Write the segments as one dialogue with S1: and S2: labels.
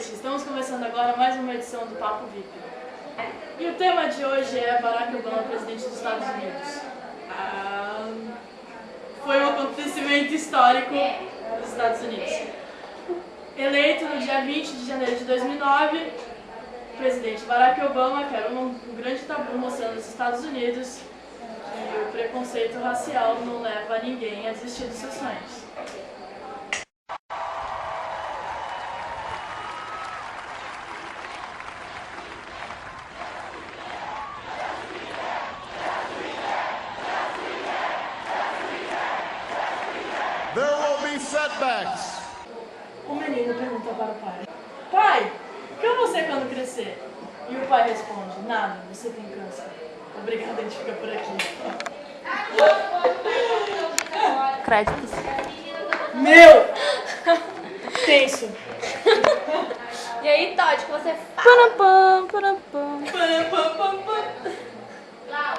S1: noite, estamos começando agora mais uma edição do Papo VIP. E o tema de hoje é Barack Obama, presidente dos Estados Unidos. Foi um acontecimento histórico dos Estados Unidos. Eleito no dia 20 de janeiro de 2009, o presidente Barack Obama, que era um grande tabu mostrando os Estados Unidos que o preconceito racial não leva ninguém a desistir dos seus sonhos.
S2: There will be setbacks.
S1: O menino pergunta para o pai: Pai, o que eu vou ser quando crescer? E o pai responde: Nada, você tem câncer. Obrigada, a gente fica por aqui.
S3: Créditos.
S1: Meu! Tenso.
S3: E aí, Todd, que você fala? Parampam.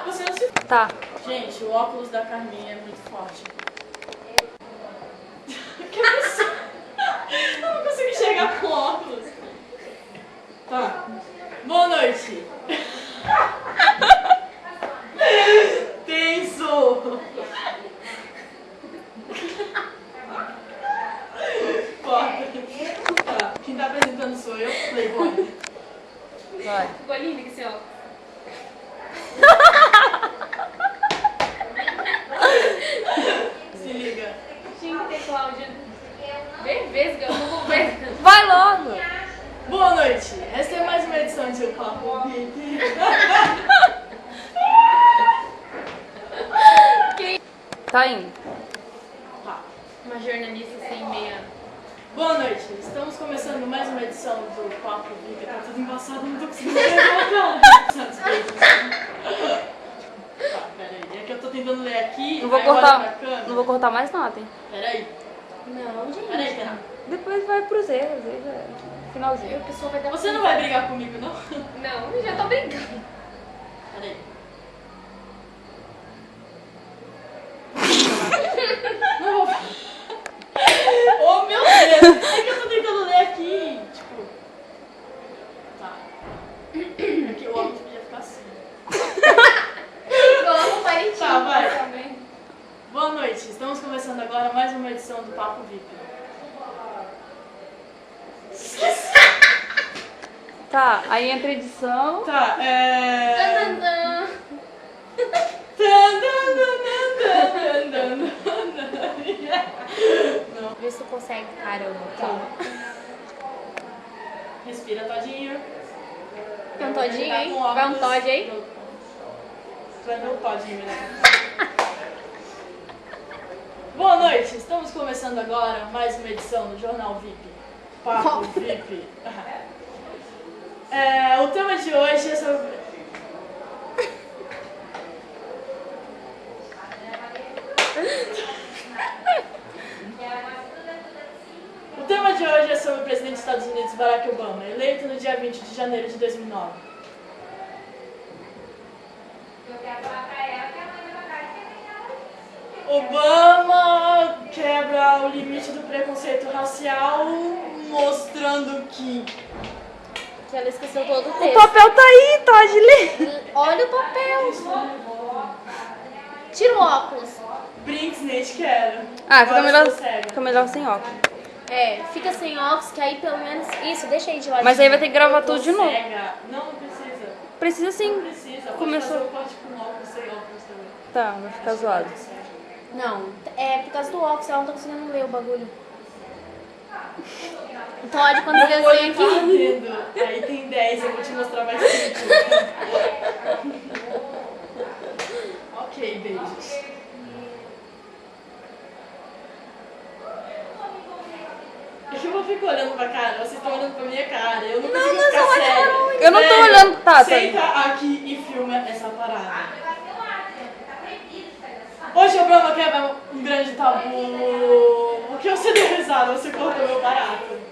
S1: Você não se...
S3: Tá.
S1: Gente, o óculos da Carminha é muito forte. Que absurdo! Eu não consigo enxergar com óculos. Tá. Boa noite. Tenso! Tá. Quem tá apresentando sou eu, Playboy.
S3: Vai.
S4: Ficou lindo esse óculos.
S1: Se liga.
S4: Tinha que ter Cláudia. Vesga, eu vou vesga.
S3: Vai logo.
S1: Boa noite. Esta é mais uma edição de O Papo VIP.
S3: Tá indo.
S1: Tá.
S4: Uma jornalista sem meia.
S1: Boa noite. Estamos começando mais uma edição do Papo VIP. Tá tudo embaçado, não tô conseguindo pegar. Tá, peraí. É que eu tô tentando ler aqui.
S3: Não vou
S1: aí olha
S3: cortar.
S1: pra câmera.
S3: Não vou cortar mais nada, hein?
S1: Peraí.
S4: Não, gente.
S1: Peraí, Tena.
S3: Depois vai pros erros, aí já é. Finalzinho.
S4: A pessoa vai dar.
S1: Você não vai brigar comigo, não?
S4: Não, eu já tô brincando.
S1: Peraí. Não vou. Oh, meu Deus! É que eu tô tentando ler aqui. Tipo. Tá. É que o óculos podia ficar assim.
S4: Coloca um palitinho.
S1: Tá, vai.
S4: Também.
S1: Boa noite. Estamos começando agora mais uma edição do Papo VIP.
S3: Tá, aí entra edição.
S1: Tá,
S4: Tan, tan, tan.
S1: Não.
S4: Vê se tu consegue, caramba. Calma.
S1: Respira, Todinho.
S4: Tem um todinho
S1: Tá
S4: aí?
S1: com
S4: Vai um
S1: óculos.
S4: Todd aí?
S1: Tu vai ver o Todinho, né? Boa noite, estamos começando agora mais uma edição do Jornal VIP. Papo VIP. O tema de hoje é sobre... O tema de hoje é sobre o presidente dos Estados Unidos, Barack Obama, eleito no dia 20 de janeiro de 2009. Obama quebra o limite do preconceito racial, mostrando que...
S4: Que ela esqueceu todo o
S3: O
S4: texto.
S3: papel tá aí, Todd, lê.
S4: Olha o papel. Tira o óculos.
S1: Brinks nem te quero.
S3: Ah, fica
S1: Agora
S3: melhor,
S1: estou cega.
S3: fica melhor sem óculos.
S4: É, fica sem óculos, que aí pelo menos. Isso, deixa aí de lado.
S3: Mas aí vai ter que gravar
S1: Eu tô
S3: tudo de novo.
S1: cega. Não, não precisa.
S3: Precisa
S1: Não
S3: sim.
S1: precisa. Pode
S3: Começou.
S1: fazer o corte com óculos, sem óculos também.
S3: Tá, vai ficar zoado.
S4: Não, é por causa do óculos, ela não tá conseguindo ler o bagulho. Todd, quando
S1: Meu
S4: você
S1: olho tá
S4: aqui.
S1: ardendo. Aí tem 10, eu vou te mostrar mais 5. Ok, beijos. É que eu vou ficar olhando pra cara, vocês estão olhando pra minha cara, eu não consigo ficar sério.
S3: Eu não tô
S1: Sério,
S3: olhando, tá,
S1: Senta aqui e filma essa parada. Hoje Obama quebra um grande tabu. O que você deu risada? Você cortou meu barato.